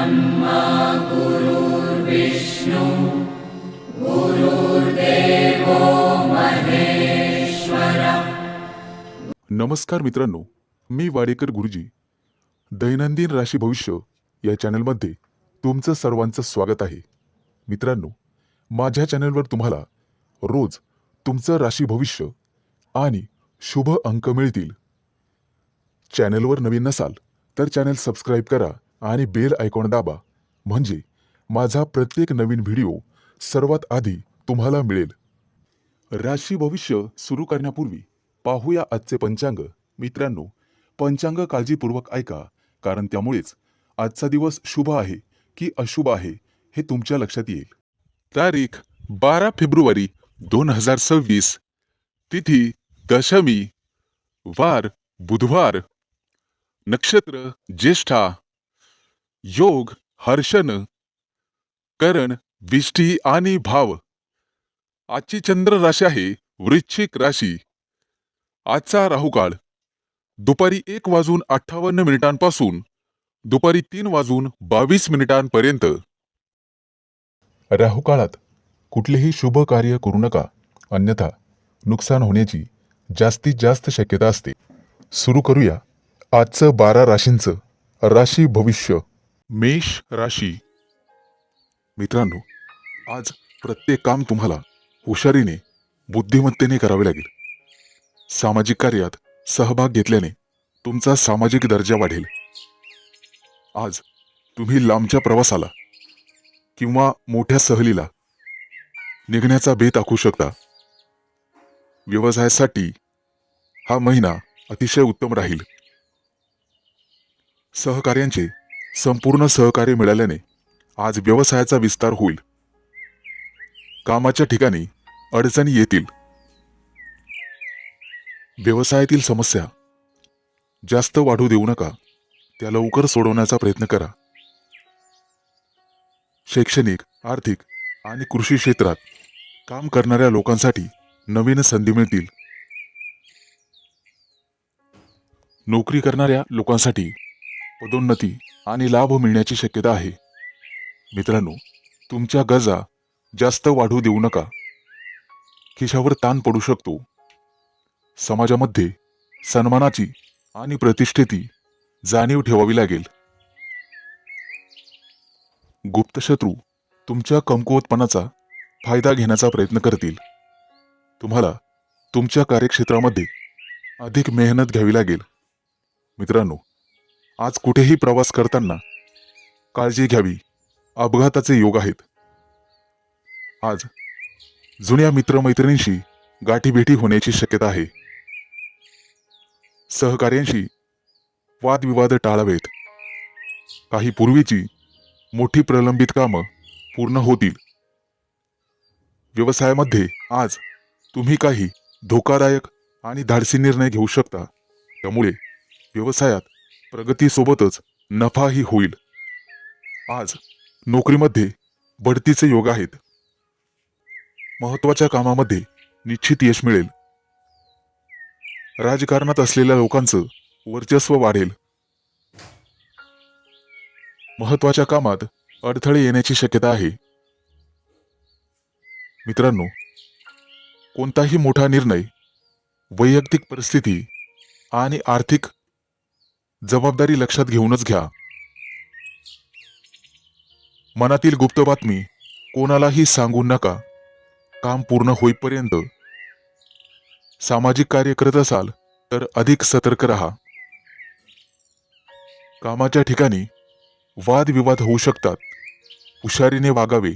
ब्रह्मा गुरुर्विष्णु गुरुर्देवो महेश्वरा। नमस्कार मित्रांनो, मी वाडेकर गुरुजी दैनंदिन राशी भविष्य या चॅनलमध्ये तुमचं सर्वांचं स्वागत आहे। मित्रांनो, माझ्या चॅनलवर तुम्हाला रोज तुमचं राशी भविष्य आणि शुभ अंक मिळतील। चॅनलवर नवीन नसाल तर चॅनल सबस्क्राईब करा आणि बेल आयकॉन दाबा, म्हणजे माझा प्रत्येक नवीन व्हिडिओ सर्वात आधी तुम्हाला मिळेल। राशी भविष्य सुरू करण्यापूर्वी पाहूया आजचे पंचांग। मित्रांनो, पंचांग काळजीपूर्वक ऐका, कारण त्यामुळेच आजचा दिवस शुभ आहे की अशुभ आहे हे तुमच्या लक्षात येईल। तारीख 12 फेब्रुवारी 2026, तिथी दशमी, वार बुधवार, नक्षत्र ज्येष्ठा, योग हर्षण, करण विष्टी आणि भाव। आजची चंद्र राशी आहे वृश्चिक राशी। आजचा राहुकाळ दुपारी 1:58 दुपारी 3:22 राहुकाळात कुठलेही शुभ कार्य करू नका, अन्यथा नुकसान होण्याची जास्तीत जास्त शक्यता असते। सुरू करूया आजचं 12 राशींचं राशी भविष्य। मेष राशी। मित्रांनो, आज प्रत्येक काम तुम्हाला हुशारीने बुद्धिमत्तेने करावे लागेल। सामाजिक कार्यात सहभाग घेतल्याने तुमचा सामाजिक दर्जा वाढेल। आज तुम्ही लांबच्या प्रवासाला किंवा मोठ्या सहलीला निघण्याचा बेत आखू शकता। व्यवसायासाठी हा महिना अतिशय उत्तम राहील। सहकार्यांचे संपूर्ण सहकार्य मिळाल्याने आज व्यवसायाचा विस्तार होईल। कामाच्या ठिकाणी अडचणी येतील। व्यवसायातील समस्या जास्त वाढू देऊ नका, त्या लवकर सोडवण्याचा प्रयत्न करा। शैक्षणिक, आर्थिक आणि कृषी क्षेत्रात काम करणाऱ्या लोकांसाठी नवीन संधी मिळतील। नोकरी करणाऱ्या लोकांसाठी पदोन्नती आणि लाभ मिळण्याची शक्यता आहे। मित्रांनो, तुमच्या गरजा जास्त वाढू देऊ नका, खिशावर ताण पडू शकतो। समाजामध्ये सन्मानाची आणि प्रतिष्ठेची जाणीव ठेवावी लागेल। गुप्त शत्रू तुमच्या कमकुवतपणाचा फायदा घेण्याचा प्रयत्न करतील। तुम्हाला तुमच्या कार्यक्षेत्रामध्ये अधिक मेहनत घ्यावी लागेल। मित्रांनो, आज कुठेही प्रवास करताना काळजी घ्यावी, अपघाताचे योग आहेत। आज जुन्या मित्रमैत्रिणींशी गाठीभेटी होण्याची शक्यता आहे। सहकार्यांशी वादविवाद टाळावेत। काही पूर्वीची मोठी प्रलंबित कामं पूर्ण होतील। व्यवसायामध्ये आज तुम्ही काही धोकादायक आणि धाडसी निर्णय घेऊ शकता, त्यामुळे व्यवसायात प्रगतीसोबतच नफाही होईल। आज नोकरीमध्ये बढतीचे योग आहेत। महत्त्वाच्या कामामध्ये निश्चित यश मिळेल। राजकारणात असलेल्या लोकांचं वर्चस्व वाढेल। महत्त्वाच्या कामात अडथळे येण्याची शक्यता आहे। मित्रांनो, कोणताही मोठा निर्णय वैयक्तिक परिस्थिती आणि आर्थिक जबाबदारी लक्षात घेऊनच घ्या। मनातील गुप्त बातमी कोणालाही सांगू नका, काम पूर्ण होईपर्यंत। सामाजिक कार्य करत असाल तर अधिक सतर्क राहा। कामाच्या ठिकाणी वादविवाद होऊ शकतात, हुशारीने वागावे,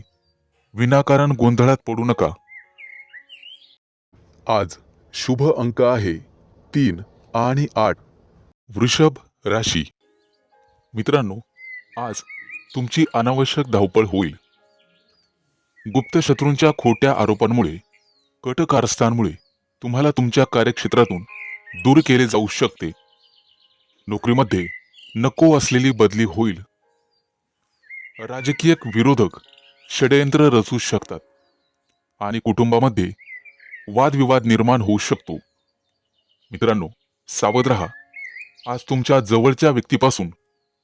विनाकारण गोंधळात पडू नका। आज शुभ अंक आहे 3 आणि 8। वृषभ राशी। मित्रांनो, आज तुमची अनावश्यक धावपळ होईल। गुप्त शत्रूंच्या खोट्या आरोपांमुळे, कट कारस्थांमुळे तुम्हाला तुमच्या कार्यक्षेत्रातून दूर केले जाऊ शकते। नोकरीमध्ये नको असलेली बदली होईल। राजकीय विरोधक षड्यंत्र रचू शकतात आणि कुटुंबामध्ये वादविवाद निर्माण होऊ शकतो। मित्रांनो, सावध रहा। आज तुमच्या जवळच्या व्यक्तीपासून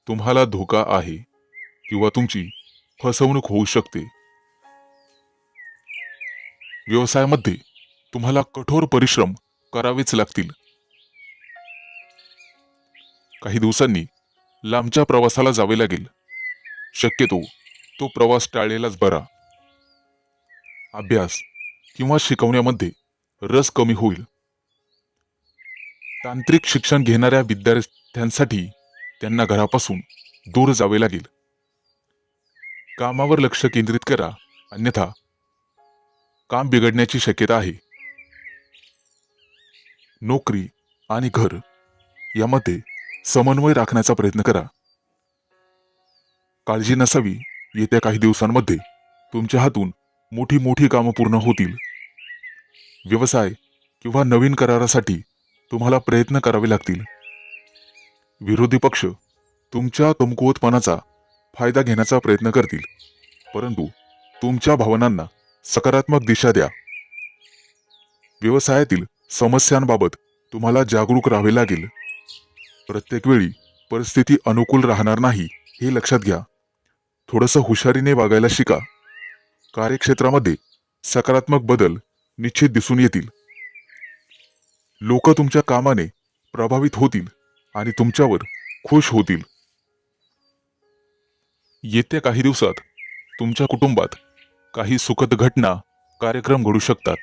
तुम्हाला धोका आहे किंवा तुमची फसवणूक होऊ शकते. व्यवसायामध्ये तुम्हाला कठोर परिश्रम करावेच लागतील. काही दिवसांनी लांबच्या प्रवासाला जावे लागेल. शक्यतो तो प्रवास टाळलेलाच बरा. अभ्यास किंवा शिकवण्यामध्ये रस कमी होईल. तांत्रिक शिक्षण घेणाऱ्या विद्यार्थ्यांसाठी त्यांना घरापासून दूर जावे लागेल. कामावर लक्ष केंद्रित करा, अन्यथा काम बिघडण्याची शक्यता आहे. नोकरी आणि घर यामध्ये समन्वय राखण्याचा प्रयत्न करा. काळजी नसावी, येत्या काही दिवसांमध्ये तुमच्या हातून मोठी मोठी कामं पूर्ण होतील. व्यवसाय किंवा नवीन करारासाठी तुम्हाला प्रयत्न करावे लागतील. विरोधी पक्ष तुमच्या कमकुवतपणाचा फायदा घेण्याचा प्रयत्न करतील, परंतु तुमच्या भावनांना सकारात्मक दिशा द्या. व्यवसायातील समस्यांबाबत तुम्हाला जागरूक राहावे लागेल. प्रत्येक वेळी परिस्थिती अनुकूल राहणार नाही हे लक्षात घ्या. थोडंसं हुशारीने वागायला शिका. कार्यक्षेत्रामध्ये सकारात्मक बदल निश्चित दिसून येतील. लोक तुमच्या कामाने प्रभावित होतील आणि तुमच्यावर खुश होतील. येत्या काही दिवसात तुमच्या कुटुंबात काही सुखद घटना, कार्यक्रम घडू शकतात.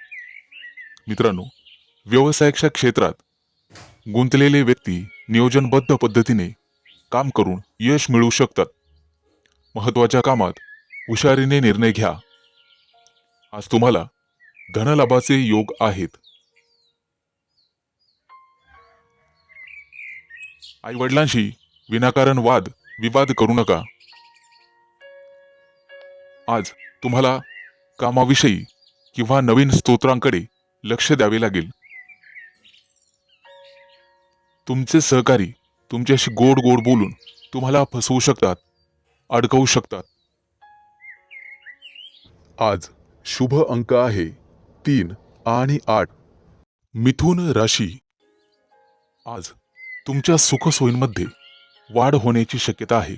मित्रांनो, व्यवसायाच्या क्षेत्रात गुंतलेले व्यक्ती नियोजनबद्ध पद्धतीने काम करून यश मिळवू शकतात. महत्त्वाच्या कामात हुशारीने निर्णय घ्या. आज तुम्हाला धनलाभाचे योग आहेत. आई-वडिलांशी विनाकारण वाद विवाद करू नका. आज तुम्हाला कामाविषयी किंवा नवीन स्तोत्रांकडे लक्ष द्यावे लागेल. तुमचे सहकारी तुमच्याशी गोड गोड बोलून तुम्हाला फसवू शकतात, अडकवू शकतात. आज शुभ अंक आहे 3 आणि 8. मिथुन राशी. आज तुमच्या सुखसोयींमध्ये वाढ होण्याची शक्यता आहे.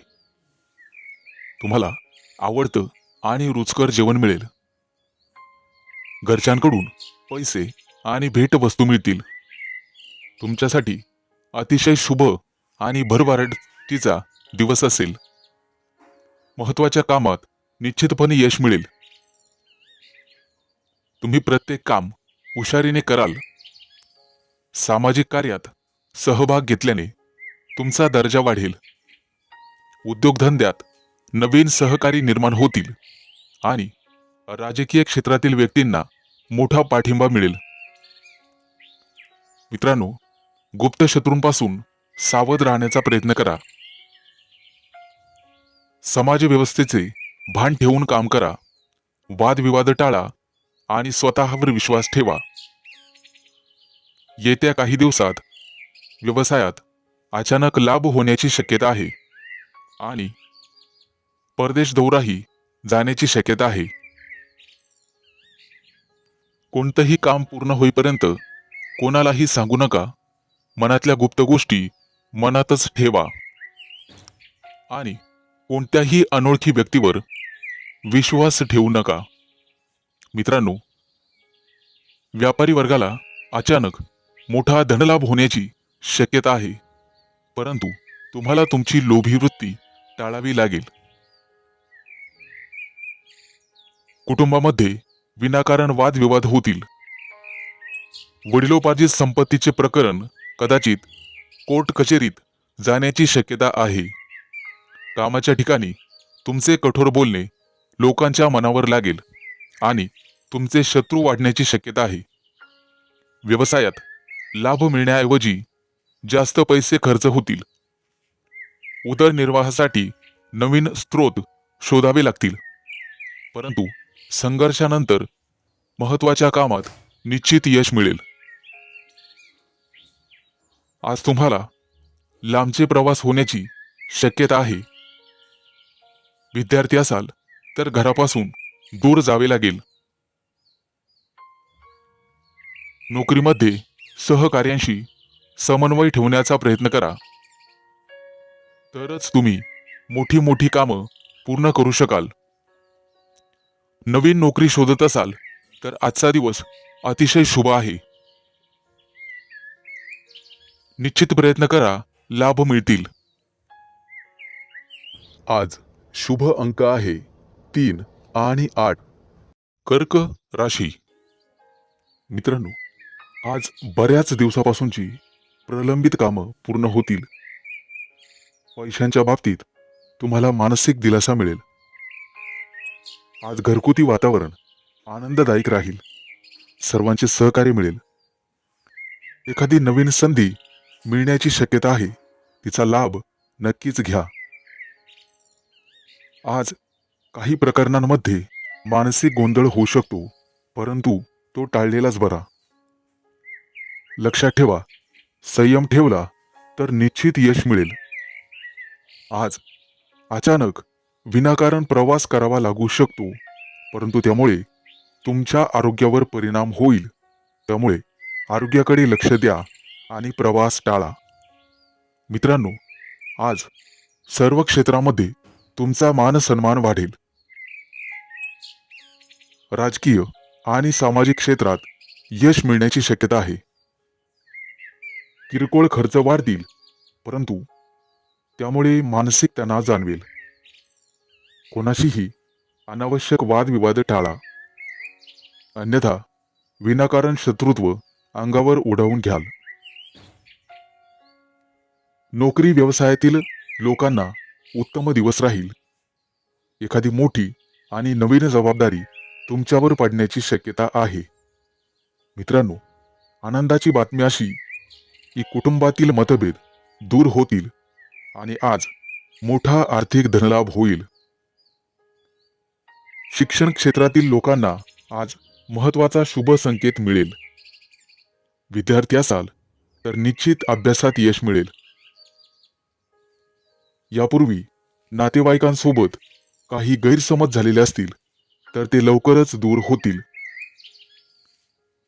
तुम्हाला आवडतं आणि रुचकर जेवण मिळेल. घरच्यांकडून पैसे आणि भेटवस्तू मिळतील. तुमच्यासाठी अतिशय शुभ आणि भरभराटीचा दिवस असेल. महत्त्वाच्या कामात निश्चितपणे यश मिळेल. तुम्ही प्रत्येक काम हुशारीने कराल. सामाजिक कार्यात सहभाग घेतल्याने तुमचा दर्जा वाढेल. उद्योगधंद्यात नवीन सहकारी निर्माण होतील आणि राजकीय क्षेत्रातील व्यक्तींना मोठा पाठिंबा मिळेल. मित्रांनो, गुप्त शत्रूंपासून सावध राहण्याचा प्रयत्न करा. समाज व्यवस्थेचे भान ठेवून काम करा. वादविवाद टाळा आणि स्वतःवर विश्वास ठेवा. येत्या काही दिवसात व्यवसायात अचानक लाभ होण्याची शक्यता आहे आणि परदेश दौराही जाण्याची शक्यता आहे. कोणतंही काम पूर्ण होईपर्यंत कोणालाही सांगू नका. मनातल्या गुप्त गोष्टी मनातच ठेवा आणि कोणत्याही अनोळखी व्यक्तीवर विश्वास ठेवू नका. मित्रांनो, व्यापारी वर्गाला अचानक मोठा धनलाभ होण्याची शक्यता आहे, परंतु तुम्हाला तुमची लोभी वृत्ती टाळावी लागेल. कुटुंबामध्ये विनाकारण वादविवाद होतील. वडिलोपार्जित संपत्तीचे प्रकरण कदाचित कोर्ट कचेरीत जाण्याची शक्यता आहे. कामाच्या ठिकाणी तुमचे कठोर बोलणे लोकांच्या मनावर लागेल आणि तुमचे शत्रू वाढण्याची शक्यता आहे. व्यवसायात लाभ मिळण्याऐवजी जास्त पैसे खर्च होतील. उदरनिर्वाहासाठी नवीन स्रोत शोधावे लागतील, परंतु संघर्षानंतर महत्त्वाच्या कामात निश्चित यश मिळेल. आज तुम्हाला लांबचे प्रवास होण्याची शक्यता आहे. विद्यार्थी असाल तर घरापासून दूर जावे लागेल. नोकरीमध्ये सहकार्यांशी समन्वय ठेवण्याचा प्रयत्न करा. तरच तुम्ही मोठी मोठी कामं पूर्ण करू शकाल. नवीन नोकरी शोधत असाल तर आजचा दिवस अतिशय शुभ आहे. निश्चित प्रयत्न करा, लाभ मिळतील. आज शुभ अंक आहे 3 आणि 8. कर्क राशी. मित्रांनो, आज बऱ्याच दिवसापासूनची प्रलंबित कामं पूर्ण होतील. पैशांच्या बाबतीत तुम्हाला मानसिक दिलासा मिळेल. आज घरगुती वातावरण आनंददायक राहील. सर्वांचे सहकार्य मिळेल. एखादी नवीन संधी मिळण्याची शक्यता आहे, तिचा लाभ नक्कीच घ्या. आज काही प्रकरणांमध्ये मानसिक गोंधळ होऊ शकतो, परंतु तो टाळलेलाच बरा. लक्षात ठेवा, संयम ठेवला तर निश्चित यश मिळेल. आज अचानक विनाकारण प्रवास करावा लागू शकतो, परंतु त्यामुळे तुमच्या आरोग्यावर परिणाम होईल. त्यामुळे आरोग्याकडे लक्ष द्या आणि प्रवास टाळा. मित्रांनो, आज सर्व क्षेत्रामध्ये तुमचा मान सन्मान वाढेल. राजकीय आणि सामाजिक क्षेत्रात यश मिळण्याची शक्यता आहे. किरकोळ खर्च वाढतील, परंतु त्यामुळे मानसिक तणाव जाणवेल. कोणाशीही अनावश्यक वादविवाद टाळा, अन्यथा विनाकारण शत्रुत्व अंगावर उडवून घ्याल. नोकरी व्यवसायातील लोकांना उत्तम दिवस राहील. एखादी मोठी आणि नवीन जबाबदारी तुमच्यावर पडण्याची शक्यता आहे. मित्रांनो, आनंदाची बातमी अशी की कुटुंबातील मतभेद दूर होतील आणि आज मोठा आर्थिक धनलाभ होईल. शिक्षण क्षेत्रातील लोकांना आज महत्त्वाचा शुभ संकेत मिळेल. विद्यार्थी असाल तर निश्चित अभ्यासात यश मिळेल. यापूर्वी नातेवाईकांसोबत काही गैरसमज झालेले असतील तर ते लवकरच दूर होतील.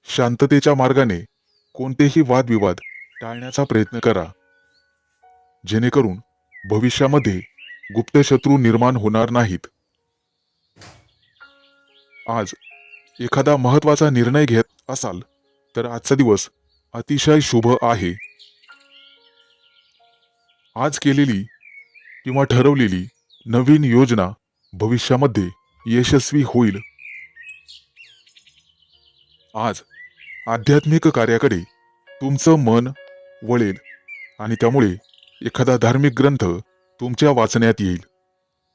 शांततेच्या मार्गाने कोणतेही वादविवाद टाळण्याचा प्रयत्न करा, जेणेकरून भविष्यामध्ये गुप्त शत्रू निर्माण होणार नाहीत. आज एखादा महत्त्वाचा निर्णय घेत असाल तर आजचा दिवस अतिशय शुभ आहे. आज केलेली किंवा ठरवलेली नवीन योजना भविष्यामध्ये यशस्वी होईल. आज आध्यात्मिक कार्याकडे तुमचं मन वळेल आणि त्यामुळे एखादा धार्मिक ग्रंथ तुमच्या वाचण्यात येईल.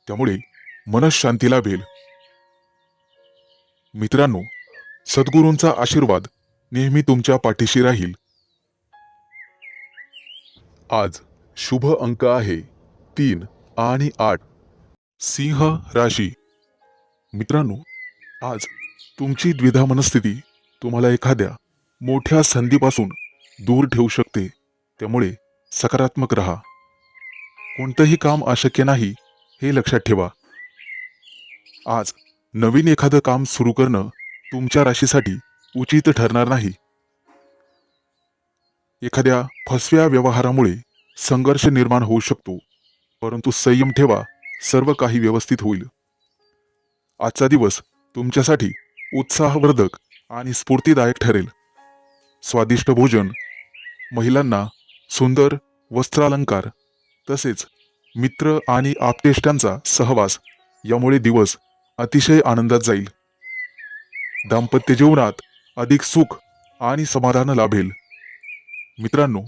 त्यामुळे मनःशांती लाभेल. मित्रांनो, सद्गुरूंचा आशीर्वाद नेहमी तुमच्या पाठीशी राहील. आज शुभ अंक आहे 3 आणि 8. सिंह राशी. मित्रांनो, आज तुमची द्विधा मनस्थिती तुम्हाला एखाद्या मोठ्या संधीपासून दूर ठेवू शकते. त्यामुळे सकारात्मक राहा. कोणतंही काम अशक्य नाही हे लक्षात ठेवा. आज नवीन एखादं काम सुरू करणं तुमच्या राशीसाठी उचित ठरणार नाही. एखाद्या फसव्या व्यवहारामुळे संघर्ष निर्माण होऊ शकतो, परंतु संयम ठेवा, सर्व काही व्यवस्थित होईल. आजचा दिवस तुमच्यासाठी उत्साहवर्धक आणि स्फूर्तिदायक ठरेल. स्वादिष्ट भोजन, महिलांना सुंदर वस्त्रालंकार, तसेच मित्र आणि आप्तेष्टांचा सहवास यामुळे दिवस अतिशय आनंदात जाईल. दाम्पत्य जीवनात अधिक सुख आणि समाधान लाभेल. मित्रांनो,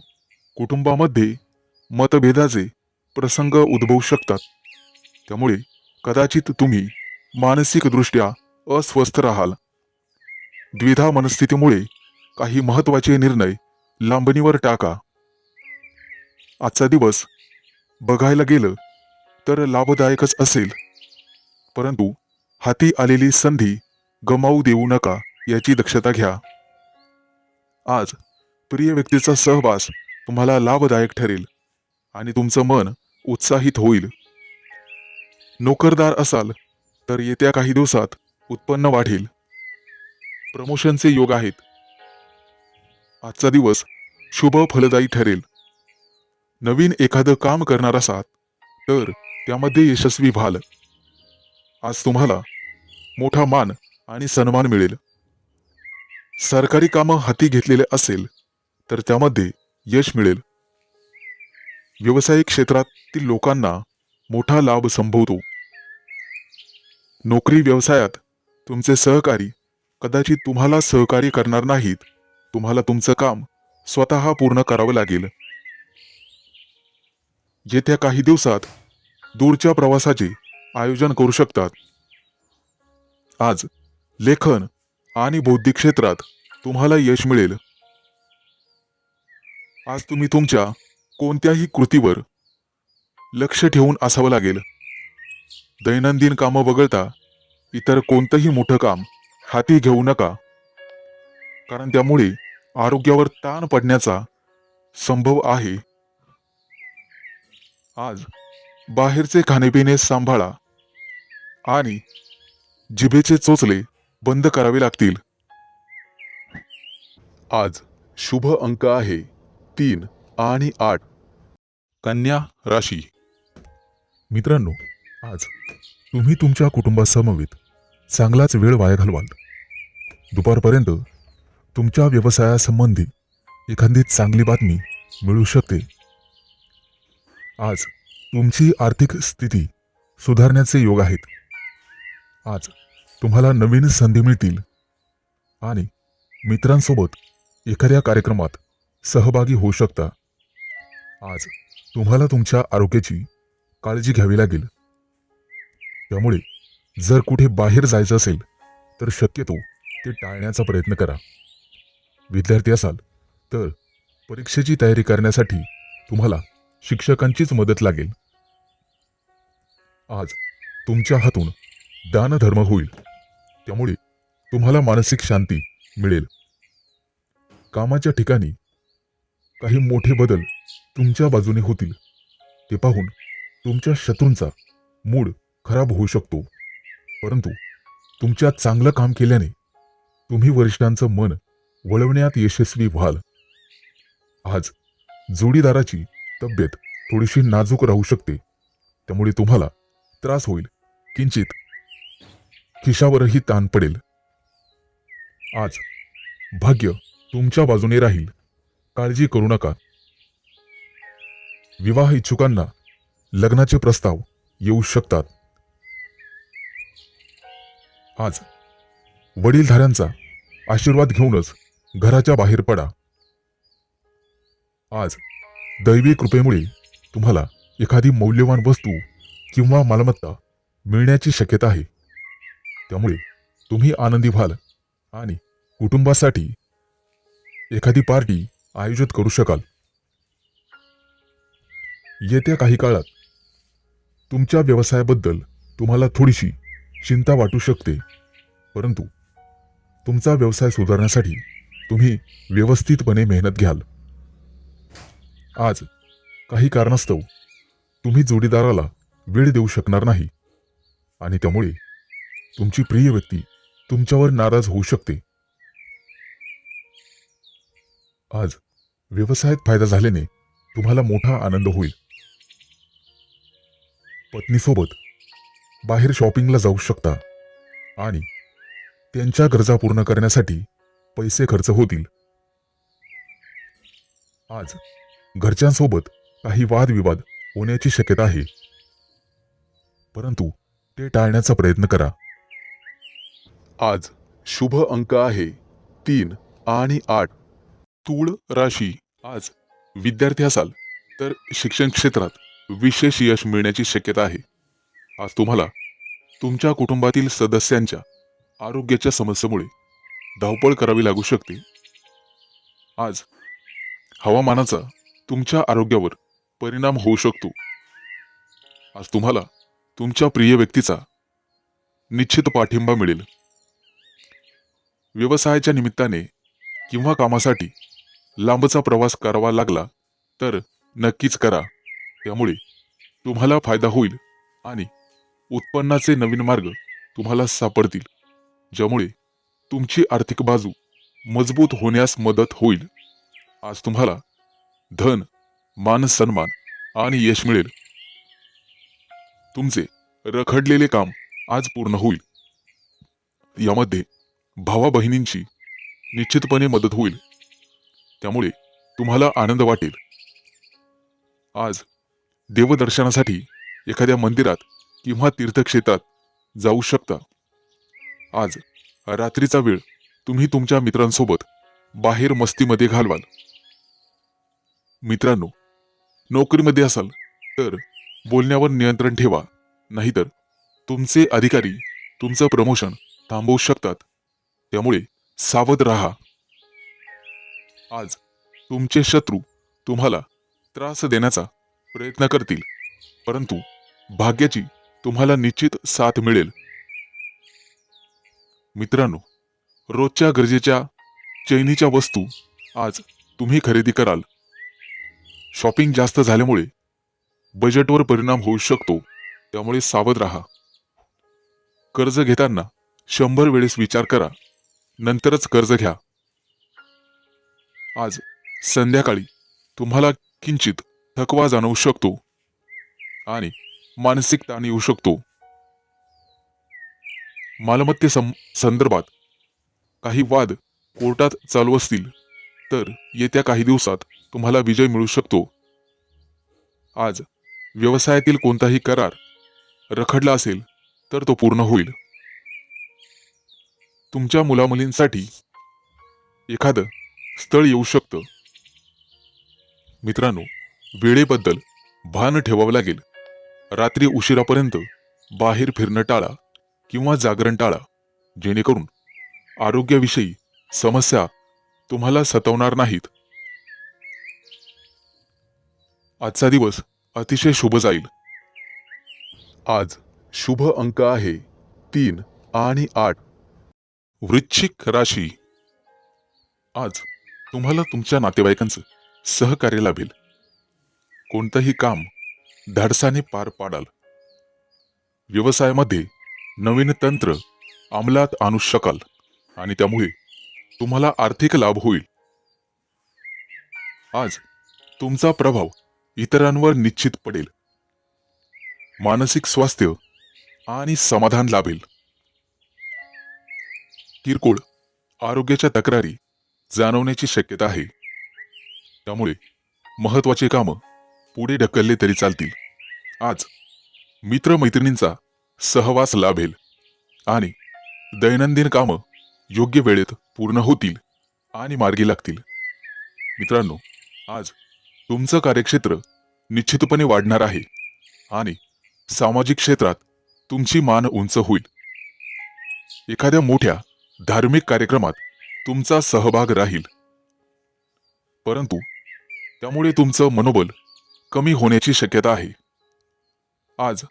कुटुंबामध्ये मतभेदाचे प्रसंग उद्भवू शकतात. त्यामुळे कदाचित तुम्ही मानसिकदृष्ट्या अस्वस्थ राहाल. द्विधा मनस्थितीमुळे काही महत्त्वाचे निर्णय लांबणीवर टाका. आजचा दिवस बघायला गेलं तर लाभदायकच असेल, परंतु हाती आलेली संधी गमावू देऊ नका याची दक्षता घ्या. आज प्रिय व्यक्तीचा सहवास तुम्हाला लाभदायक ठरेल आणि तुमचं मन उत्साहित होईल. नोकरदार असाल तर येत्या काही दिवसात उत्पन्न वाढेल. प्रमोशनचे योग आहेत. आजचा दिवस शुभ फलदायी ठरेल. नवीन एखादं काम करणार असाल तर त्यामध्ये यशस्वी व्हाल. आज तुम्हाला मोठा मान आणि सन्मान मिळेल. सरकारी कामं हाती घेतलेले असेल तर त्यामध्ये यश मिळेल. व्यावसायिक क्षेत्रातील लोकांना मोठा लाभ संभवतो. नोकरी व्यवसायात तुमचे सहकारी कदाचित तुम्हाला सहकार्य करणार नाहीत. तुम्हाला तुमचं काम स्वतः पूर्ण करावं लागेल. येत्या काही दिवसात दूरच्या प्रवासाचे आयोजन करू शकतात. आज लेखन आणि बौद्धिक क्षेत्रात तुम्हाला यश मिळेल. आज तुम्ही तुमच्या कोणत्याही कृतीवर लक्ष ठेवून असावं लागेल. दैनंदिन कामं वगळता इतर कोणतंही मोठं काम हाती घेऊ नका, कारण त्यामुळे आरोग्यावर ताण पडण्याचा संभव आहे. आज बाहेरचे खाणेपिणे सांभाळा आणि जिभेचे चोचले बंद करावे लागतील. आज शुभ अंक आहे 3 आणि 8. कन्या राशी. मित्रांनो, आज तुम्ही तुमच्या कुटुंबासमवेत चांगलाच वेळ वाया घालवाल. दुपारपर्यंत तुमच्या व्यवसायासंबंधी एखादी चांगली बातमी मिळू शकते. आज तुमची आर्थिक स्थिती सुधारण्याचे योग आहेत. आज तुम्हाला नवीन संधी मिळतील आणि मित्रांसोबत एखाद्या कार्यक्रमात सहभागी होऊ शकता. आज तुम्हाला तुमच्या आरोग्याची काळजी घ्यावी लागेल. त्यामुळे जर कुठे बाहेर जायचं असेल तर शक्यतो ते टाळण्याचा प्रयत्न करा. विद्यार्थी असाल तर परीक्षेची तयारी करण्यासाठी तुम्हाला शिक्षकांचीच मदत लागेल. आज तुमच्या हातून दानधर्म होईल, त्यामुळे तुम्हाला मानसिक शांती मिळेल. कामाच्या ठिकाणी काही मोठे बदल तुमच्या बाजूने होतील. ते पाहून तुमच्या शत्रूंचा मूड खराब होऊ शकतो, परंतु तुमच्या चांगलं काम केल्याने तुम्ही वरिष्ठांचं मन वळवण्यात यशस्वी व्हाल. आज जोडीदाराची तब्येत थोडीशी नाजूक राहू शकते, त्यामुळे तुम्हाला त्रास होईल. किंचित खिशावरही ताण पडेल. आज भाग्य तुमच्या बाजूने राहील, काळजी करू नका. विवाह इच्छुकांना लग्नाचे प्रस्ताव येऊ शकतात. आज वडीलधाऱ्यांचा आशीर्वाद घेऊनच घराच्या बाहेर पडा. आज दैवी कृपेमुळे तुम्हाला एखादी मौल्यवान वस्तू किंवा मालमत्ता मिळण्याची शक्यता आहे. त्यामुळे तुम्ही आनंदी व्हाल आणि कुटुंबासाठी एखादी पार्टी आयोजित करू शकाल. येत्या काही काळात तुमच्या व्यवसायाबद्दल तुम्हाला थोडीशी चिंता वाटू शकते, परंतु तुमचा व्यवसाय सुधारण्यासाठी तुम्ही व्यवस्थितपणे मेहनत घ्याल. आज काही कारणास्तव तुम्ही जोडीदाराला वेळ देऊ शकणार नाही आणि त्यामुळे तुमची प्रिय व्यक्ती तुमच्यावर नाराज होऊ शकते. आज व्यवसायात फायदा झाल्याने तुम्हाला मोठा आनंद होईल. पत्नीसोबत बाहेर शॉपिंगला जाऊ शकता आणि त्यांच्या गरजा पूर्ण करण्यासाठी पैसे खर्च होतील. आज घरच्यांसोबत काही वादविवाद होण्याची शक्यता आहे, परंतु ते टाळण्याचा प्रयत्न करा. आज शुभ अंक आहे 3 आणि 8. तूळ राशी. आज विद्यार्थी असाल तर शिक्षण क्षेत्रात विशेष यश मिळण्याची शक्यता आहे. आज तुम्हाला तुमच्या कुटुंबातील सदस्यांच्या आरोग्याच्या समस्येमुळे धावपळ करावी लागू शकते. आज हवामानाचा तुमच्या आरोग्यावर परिणाम होऊ शकतो. आज तुम्हाला तुमच्या प्रिय व्यक्तीचा निश्चित पाठिंबा मिळेल. व्यवसायाच्या निमित्ताने किंवा कामासाठी लांबचा प्रवास करावा लागला तर नक्कीच करा. त्यामुळे तुम्हाला फायदा होईल आणि उत्पन्नाचे नवीन मार्ग तुम्हाला सापडतील, ज्यामुळे तुमची आर्थिक बाजू मजबूत होण्यास मदत होईल. आज तुम्हाला धन, मान सन्मान आणि यश मिळेल. तुमचे रखडलेले काम आज पूर्ण होईल. यामध्ये भावा बहिणींची निश्चितपणे मदत होईल, त्यामुळे तुम्हाला आनंद वाटेल. आज देवदर्शनासाठी एखाद्या मंदिरात किंवा तीर्थक्षेत्रात जाऊ शकता. आज रात्रीचा वेळ तुम्ही तुमच्या मित्रांसोबत बाहेर मस्तीमध्ये घालवाल. मित्रांनो, नोकरीमध्ये असाल तर बोलण्यावर नियंत्रण ठेवा, नाहीतर तुमचे अधिकारी तुमचं प्रमोशन थांबवू शकतात. त्यामुळे सावध राहा. आज तुमचे शत्रू तुम्हाला त्रास देण्याचा प्रयत्न करतील, परंतु भाग्याची तुम्हाला निश्चित साथ मिळेल. मित्रांनो, रोजच्या गरजेच्या चैनीच्या वस्तू आज तुम्ही खरेदी कराल. शॉपिंग जास्त झाल्यामुळे बजेटवर परिणाम होऊ शकतो, त्यामुळे सावध राहा. कर्ज घेताना 100 वेळेस विचार करा, नंतरच कर्ज घ्या. आज संध्याकाळी तुम्हाला किंचित थकवा जाणवू शकतो आणि मानसिक ताण येऊ शकतो. संदर्भात काही वाद कोर्टात चालू असतील तर येत्या काही दिवसात तुम्हाला विजय मिळू शकतो. आज व्यवसायातील कोणताही करार रखडला असेल तर तो पूर्ण होईल. तुमच्या मुलामुलींसाठी एखादं स्थळ येऊ शकतं. मित्रांनो, वेळेबद्दल भान ठेवावं लागेल. रात्री उशिरापर्यंत बाहेर फिरणं टाळा किंवा जागरण टाळा, जेणेकरून आरोग्याविषयी समस्या तुम्हाला सतावणार नाहीत. आजचा दिवस अतिशय शुभ जाईल. आज शुभ अंक आहे 3 आणि 8. वृश्चिक राशी. आज तुम्हाला तुमच्या नातेवाईकांचं सहकार्य लाभेल. कोणतंही काम धाडसाने पार पाडाल. व्यवसायामध्ये नवीन तंत्र अंमलात आणू शकाल आणि त्यामुळे तुम्हाला आर्थिक लाभ होईल. आज तुमचा प्रभाव इतरांवर निश्चित पडेल. मानसिक स्वास्थ्य आणि समाधान लाभेल. किरकोळ आरोग्याच्या तक्रारी जाणवण्याची शक्यता आहे, त्यामुळे महत्त्वाचे कामं पुढे ढकलले तरी चालतील. आज मित्रमैत्रिणींचा सहवास लाभेल आणि दैनंदिन कामं योग्य वेळेत पूर्ण होतील आणि मार्गी लागतील. मित्रांनो, आज तुमचं कार्यक्षेत्र निश्चितपणे वाढणार आहे आणि सामाजिक क्षेत्रात तुमची मान उंच होईल. एखाद्या मोठ्या धार्मिक कार्यक्रमात तुमचा सहभाग राहील, परंतु त्यामुळे तुमचं मनोबल कमी होण्याची शक्यता आहे. आज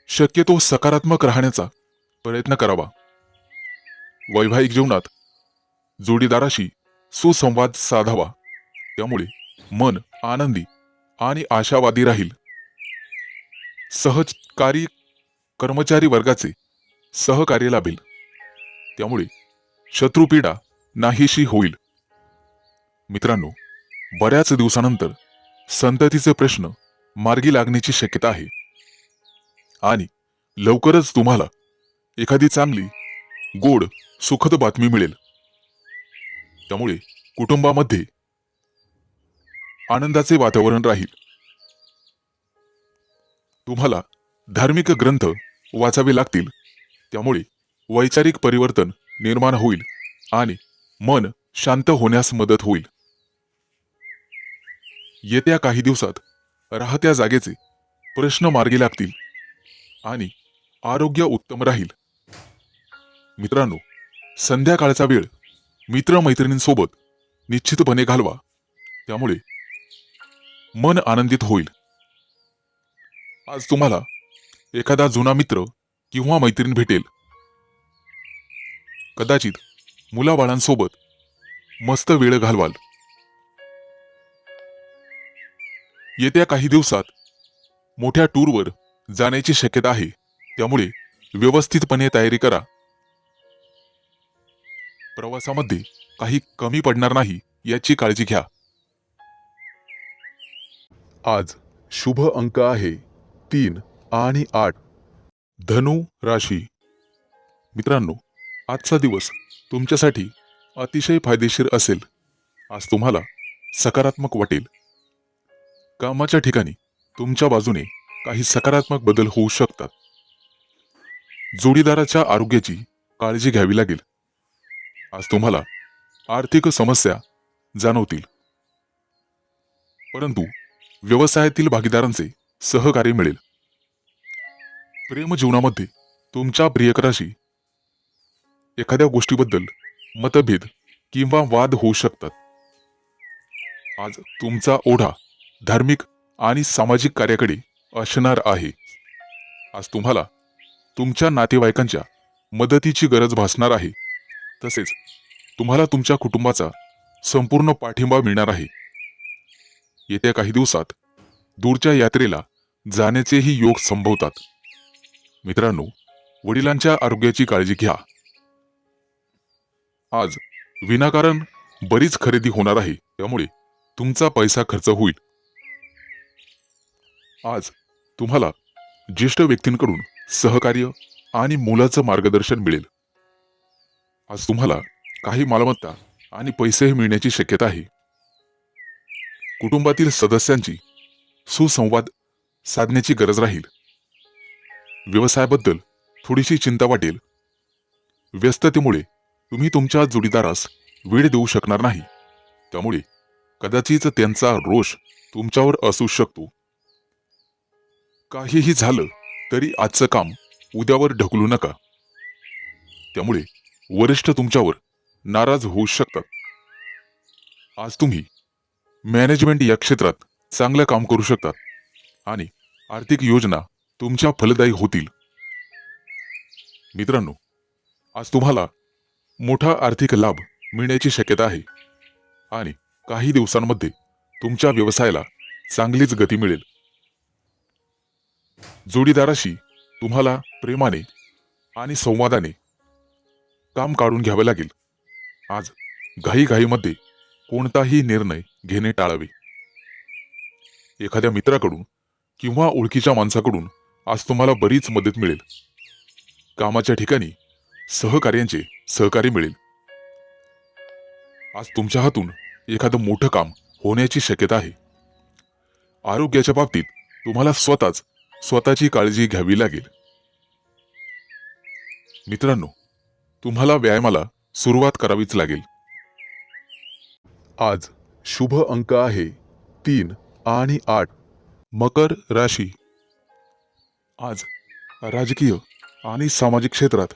शक्यतो सकारात्मक राहण्याचा प्रयत्न करावा. वैवाहिक जीवनात जोडीदाराशी सुसंवाद साधावा, त्यामुळे मन आनंदी आणि आशावादी राहील. सहकारी कर्मचारी वर्गाचे सहकार्य लाभेल, त्यामुळे शत्रुपीडा नाहीशी होईल. मित्रांनो, बऱ्याच दिवसानंतर संततीचे प्रश्न मार्गी लागण्याची शक्यता आहे आणि लवकरच तुम्हाला एखादी चांगली गोड सुखद बातमी मिळेल. त्यामुळे कुटुंबामध्ये आनंदाचे वातावरण राहील. तुम्हाला धार्मिक ग्रंथ वाचावे लागतील, त्यामुळे वैचारिक परिवर्तन निर्माण होईल आणि मन शांत होण्यास मदत होईल. येत्या काही दिवसात राहत्या जागेचे प्रश्न मार्गी लागतील आणि आरोग्य उत्तम राहील. मित्रांनो, संध्याकाळचा वेळ मित्रमैत्रिणींसोबत निश्चितपणे घालवा, त्यामुळे मन आनंदित होईल. आज तुम्हाला एखादा जुना मित्र किंवा मैत्रीण भेटेल. कदाचित मुलाबाळांसोबत मस्त वेळ घालवाल. येत्या काही दिवसात मोठ्या टूरवर जाण्याची शक्यता आहे, त्यामुळे व्यवस्थितपणे तयारी करा. प्रवासामध्ये काही कमी पडणार नाही याची काळजी घ्या. आज शुभ अंक आहे 3 आणि 8. धनु राशी. मित्रांनो, आजचा दिवस तुमच्यासाठी अतिशय फायदेशीर असेल. आज तुम्हाला सकारात्मक वाटेल. कामाच्या ठिकाणी तुमच्या बाजूने काही सकारात्मक बदल होऊ शकतात. जोडीदाराच्या आरोग्याची काळजी घ्यावी लागेल. आज तुम्हाला आर्थिक समस्या जाणवतील, परंतु व्यवसायातील भागीदारांचे सहकार्य मिळेल. प्रेम जीवनामध्ये तुमच्या प्रियकराशी एखाद्या गोष्टीबद्दल मतभेद किंवा वाद होऊ शकतात. आज तुमचा ओढा धार्मिक आणि सामाजिक कार्याकडे असणार आहे. आज तुम्हाला तुमच्या नातेवाईकांच्या मदतीची गरज भासणार आहे. तसेच तुम्हाला तुमच्या कुटुंबाचा संपूर्ण पाठिंबा मिळणार आहे. येत्या काही दिवसात दूरच्या यात्रेला जाण्याचेही योग संभवतात. मित्रांनो, वडिलांच्या आरोग्याची काळजी घ्या. आज विनाकारण बरीच खरेदी होणार आहे, त्यामुळे तुमचा पैसा खर्च होईल. आज तुम्हाला ज्येष्ठ व्यक्तींकडून सहकार्य आणि मोलाचं मार्गदर्शन मिळेल. आज तुम्हाला काही मालमत्ता आणि पैसेही मिळण्याची शक्यता आहे. कुटुंबातील सदस्यांची सुसंवाद साधण्याची गरज राहील. व्यवसायाबद्दल थोडीशी चिंता वाटेल. व्यस्ततेमुळे तुम्ही तुमच्या जोडीदारास वेळ देऊ शकणार नाही, त्यामुळे कदाचित त्यांचा रोष तुमच्यावर असू शकतो. काहीही झालं तरी आजचं काम उद्यावर ढकलू नका, त्यामुळे वरिष्ठ तुमच्यावर नाराज होऊ शकतात. आज तुम्ही मॅनेजमेंट या क्षेत्रात चांगलं काम करू शकता आणि आर्थिक योजना तुमच्या फलदायी होतील. मित्रांनो, आज तुम्हाला मोठा आर्थिक लाभ मिळण्याची शक्यता आहे आणि काही दिवसांमध्ये तुमच्या व्यवसायाला चांगलीच गती मिळेल. जोडीदाराशी तुम्हाला प्रेमाने आणि संवादाने काम काढून घ्यावे लागेल. आज घाईघाईमध्ये कोणताही निर्णय घेणे टाळावे. एखाद्या मित्राकडून किंवा ओळखीच्या माणसाकडून आज तुम्हाला बरीच मदत मिळेल. कामाच्या ठिकाणी सहकार्यांचे सहकार्य मिळेल. आज तुमच्या हातून एखादं मोठं काम होण्याची शक्यता आहे. आरोग्याच्या बाबतीत तुम्हाला स्वतःची काळजी घ्यावी लागेल. मित्रांनो, तुम्हाला व्यायामाला सुरुवात करावीच लागेल. आज शुभ अंक आहे 3 आणि 8. मकर राशी. आज राजकीय आणि सामाजिक क्षेत्रात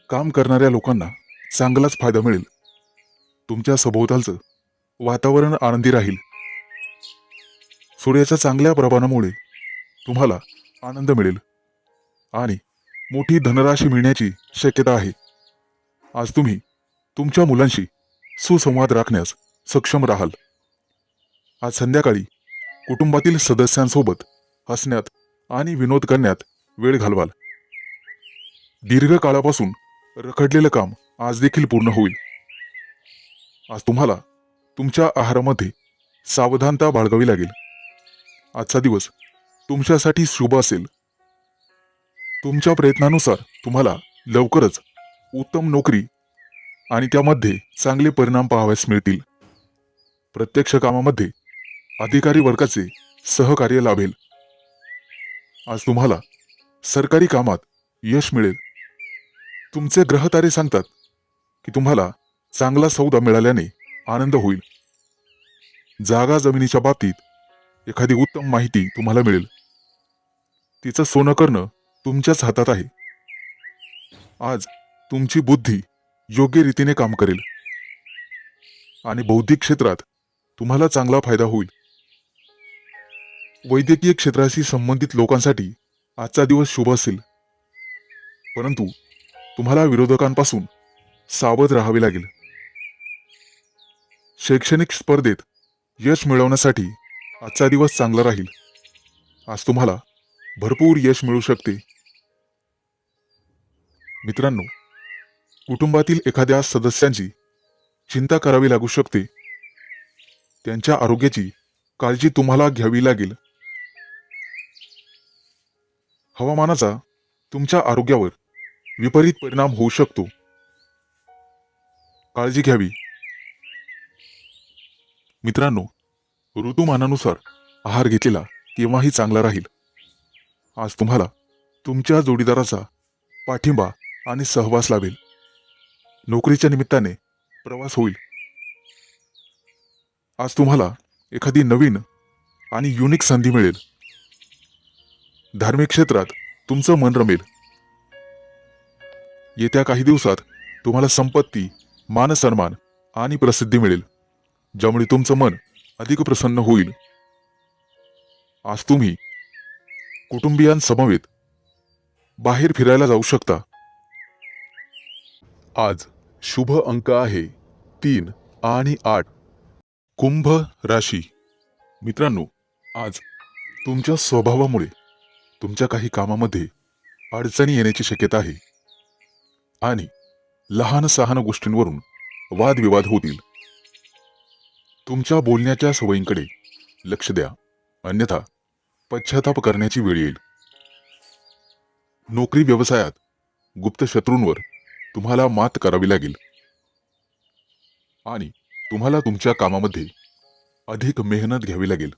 काम करणाऱ्या लोकांना चांगलाच फायदा मिळेल. तुमच्या सभोवतालचं वातावरण आनंदी राहील. सूर्याच्या चांगल्या प्रभावामुळे तुम्हाला आनंद मिळेल आणि मोठी धनराशी मिळण्याची शक्यता आहे. आज तुम्ही तुमच्या मुलांशी सुसंवाद राखण्यास सक्षम राहाल. आज संध्याकाळी कुटुंबातील सदस्यांसोबत हसण्यात आणि विनोद करण्यात वेळ घालवाल. दीर्घकाळापासून रखडलेलं काम आज देखील पूर्ण होईल. आज तुम्हाला तुमच्या आहारामध्ये सावधानता बाळगावी लागेल. आजचा दिवस तुमच्यासाठी शुभ असेल. तुमच्या प्रयत्नानुसार तुम्हाला लवकरच उत्तम नोकरी आणि त्यामध्ये चांगले परिणाम पाहावयास मिळतील. प्रत्यक्ष कामामध्ये अधिकारी वर्गाचे सहकार्य लाभेल. आज तुम्हाला सरकारी कामात यश मिळेल. तुमचे ग्रहतारे सांगतात की तुम्हाला चांगला सौदा मिळाल्याने आनंद होईल. जागा जमिनीच्या बाबतीत एखादी उत्तम माहिती तुम्हाला मिळेल. तिचं सोनं करणं तुमच्याच हातात आहे. आज तुमची बुद्धी योग्य रीतीने काम करेल आणि बौद्धिक क्षेत्रात तुम्हाला चांगला फायदा होईल. वैद्यकीय क्षेत्राशी संबंधित लोकांसाठी आजचा दिवस शुभ असेल, परंतु तुम्हाला विरोधकांपासून सावध राहावे लागेल. शैक्षणिक स्पर्धेत यश मिळवण्यासाठी आजचा दिवस चांगला राहील. आज तुम्हाला भरपूर यश मिळू शकते. मित्रांनो, कुटुंबातील एखाद्या सदस्यांची चिंता करावी लागू शकते. त्यांच्या आरोग्याची काळजी तुम्हाला घ्यावी लागेल. हवामानाचा तुमच्या आरोग्यावर विपरीत परिणाम होऊ शकतो. काळजी घ्यावी. मित्रांनो, ऋतुमानानुसार आहार घेतलेला केव्हाही चांगला राहील. आज तुम्हाला तुमच्या जोडीदाराचा पाठिंबा आणि सहवास लाभेल. नोकरीच्या निमित्ताने प्रवास होईल. आज तुम्हाला एखादी नवीन आणि युनिक संधी मिळेल. धार्मिक क्षेत्रात तुमचं मन रमेल. येत्या काही दिवसात तुम्हाला संपत्ती, मानसन्मान आणि प्रसिद्धी मिळेल, ज्यामुळे तुमचं मन अधिक प्रसन्न होईल. आज तुम्ही कुटुंबियांसमवेत बाहेर फिरायला जाऊ शकता. आज शुभ अंक आहे 3 आणि 8. कुंभ राशी. मित्रांनो, आज तुमच्या स्वभावामुळे तुमच्या काही कामामध्ये अडचणी येण्याची शक्यता आहे आणि लहान सहान गोष्टींवरून वादविवाद होतील. तुमच्या बोलण्याच्या सवयींकडे लक्ष द्या, अन्यथा पश्चाताप करण्याची वेळ येईल. नोकरी व्यवसायात गुप्त शत्रूंवर तुम्हाला मात करावी लागेल आणि तुम्हाला तुमच्या कामामध्ये अधिक मेहनत घ्यावी लागेल.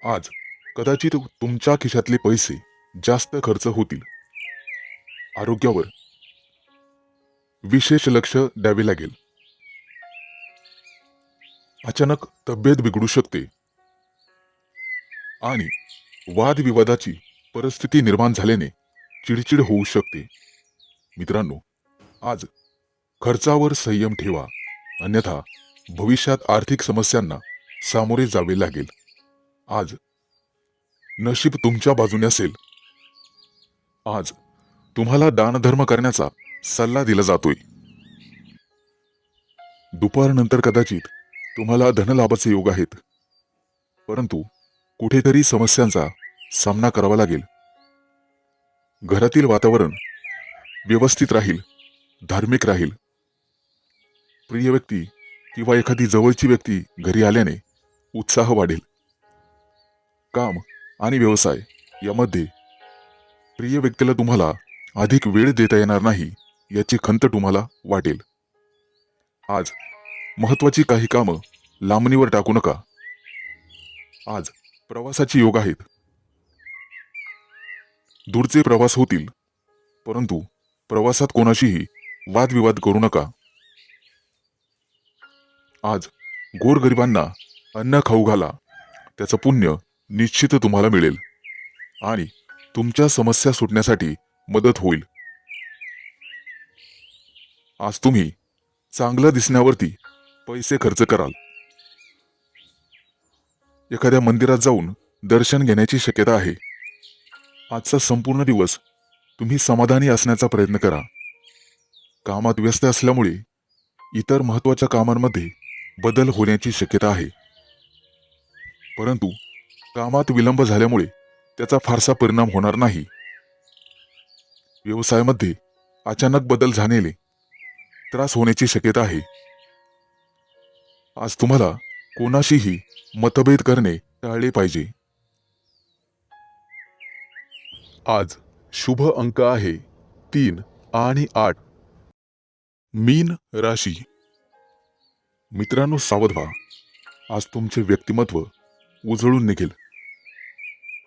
आज कदाचित तुमच्या खिशातले पैसे जास्त खर्च होतील. आरोग्यावर विशेष लक्ष द्यावे लागेल. अचानक तब्येत बिघडू शकते आणि वादविवादाची परिस्थिती निर्माण झाल्याने चिडचिड होऊ शकते. मित्रांनो, आज खर्चावर संयम ठेवा, अन्यथा भविष्यात आर्थिक समस्यांना सामोरे जावे लागेल. आज नशीब तुमच्या बाजूने असेल. आज तुम्हाला दानधर्म करण्याचा सल्ला दिला जातोय. दुपारनंतर कदाचित तुम्हाला धनलाभाचे योग आहेत, परंतु कुठेतरी समस्यांचा सामना करावा लागेल. घरातील वातावरण व्यवस्थित राहील, धार्मिक राहील. प्रिय व्यक्ती किंवा एखादी जवळची व्यक्ती घरी आल्याने उत्साह वाढेल. काम आणि व्यवसाय यामध्ये प्रिय व्यक्तीला तुम्हाला अधिक वेळ देता येणार नाही याची खंत तुम्हाला वाटेल. आज महत्वाची काही कामं लांबणीवर टाकू नका. आज प्रवासाचे योग आहेत. दूरचे प्रवास होतील, परंतु प्रवासात कोणाशीही वादविवाद करू नका. आज गोरगरिबांना अन्न खाऊ घाला, त्याचं पुण्य निश्चित तुम्हाला मिळेल आणि तुमच्या समस्या सुटण्यासाठी मदत होईल. आज तुम्ही चांगलं दिसण्यावरती पैसे खर्च कराल. एखाद्या मंदिरात जाऊन दर्शन घेण्याची शक्यता आहे. आजचा संपूर्ण दिवस तुम्ही समाधानी असण्याचा प्रयत्न करा. कामात व्यस्त असल्यामुळे इतर महत्त्वाच्या कामांमध्ये बदल होण्याची शक्यता आहे, परंतु कामात विलंब झाल्यामुळे त्याचा फारसा परिणाम होणार नाही. व्यवसायामध्ये अचानक बदल झाल्याने त्रास होण्याची शक्यता आहे. आज तुम्हाला कोणाशीही मतभेद करणे टाळले पाहिजे. आज शुभ अंक आहे 3 आणि 8. मीन राशी. मित्रांनो, सावध व्हा. आज तुमचे व्यक्तिमत्व उजळून निघेल.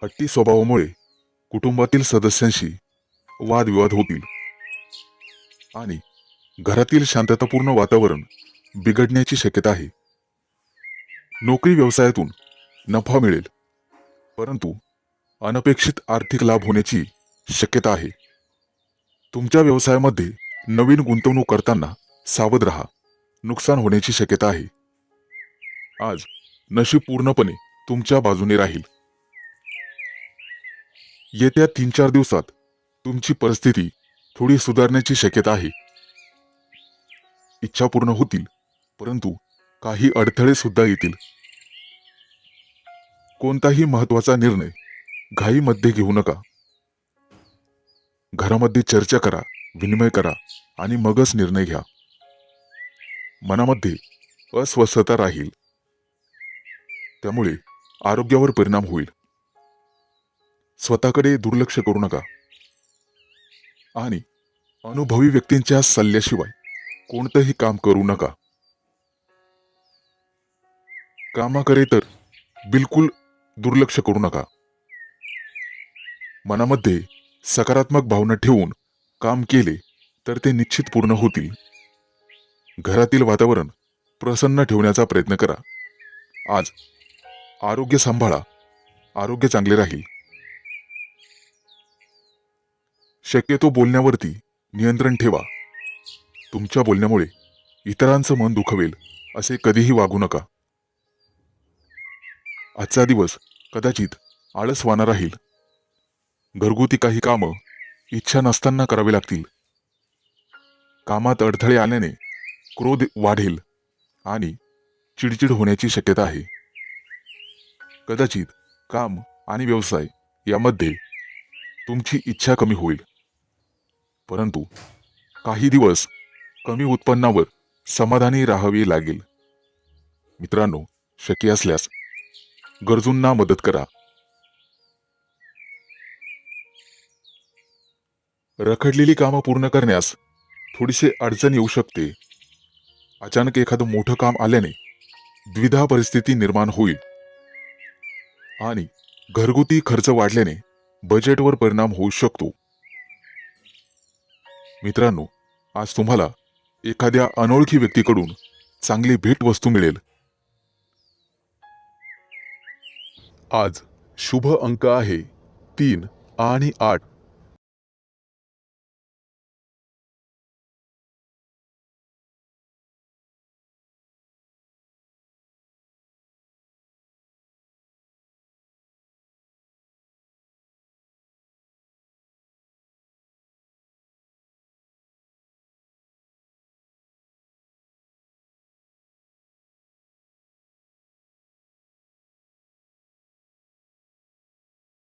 हट्टी स्वभावामुळे कुटुंबातील सदस्यांशी वादविवाद होतील आणि घरातील शांततापूर्ण वातावरण बिघडण्याची शक्यता आहे. नोकरी व्यवसायातून नफा मिळेल, परंतु अनपेक्षित आर्थिक लाभ होण्याची शक्यता आहे. तुमच्या व्यवसायामध्ये नवीन गुंतवणूक करताना सावध राहा, नुकसान होण्याची शक्यता आहे. आज नशीब पूर्णपणे तुमच्या बाजूने राहील. येत्या 3-4 दिवसात तुमची परिस्थिती थोडी सुधारण्याची शक्यता आहे. इच्छा पूर्ण होतील, परंतु काही अडथळे सुद्धा येतील. कोणताही महत्वाचा निर्णय घाईमध्ये घेऊ नका. घरामध्ये चर्चा करा, विनिमय करा आणि मगच निर्णय घ्या. मनामध्ये अस्वस्थता राहील, त्यामुळे आरोग्यावर परिणाम होईल. स्वतःकडे दुर्लक्ष करू नका. आणि अनुभवी व्यक्तींच्या सल्ल्याशिवाय कोणतंही काम करू नका. कामाकडे तर बिलकुल दुर्लक्ष करू नका. मनामध्ये सकारात्मक भावना ठेवून काम केले तर ते निश्चित पूर्ण होतील. घरातील वातावरण प्रसन्न ठेवण्याचा प्रयत्न करा. आज आरोग्य सांभाळा, आरोग्य चांगले राहील. शक्यतो बोलण्यावरती नियंत्रण ठेवा. तुमच्या बोलण्यामुळे इतरांचं मन दुखवेल असे कधीही वागू नका. आजचा दिवस कदाचित आळसवाना राहील. घरगुती काही कामं इच्छा नसताना करावी लागतील. कामात अडथळे आल्याने क्रोध वाढेल आणि चिडचिड होण्याची शक्यता आहे. कदाचित काम आणि व्यवसाय यामध्ये तुमची इच्छा कमी होईल. परंतु काही दिवस कमी उत्पन्नावर समाधानी राहावे लागेल. मित्रांनो, शक्य असल्यास गरजूंना मदत करा. रखडलेली कामं पूर्ण करण्यास थोडीशी अडचण येऊ शकते. अचानक एखादं मोठं काम आल्याने द्विधा परिस्थिती निर्माण होईल आणि घरगुती खर्च वाढल्याने बजेटवर परिणाम होऊ शकतो. मित्रांनो, आज तुम्हाला एखाद्या अनोळखी व्यक्तीकडून चांगली भेटवस्तू मिळेल. आज शुभ अंक आहे 3 आणि 8.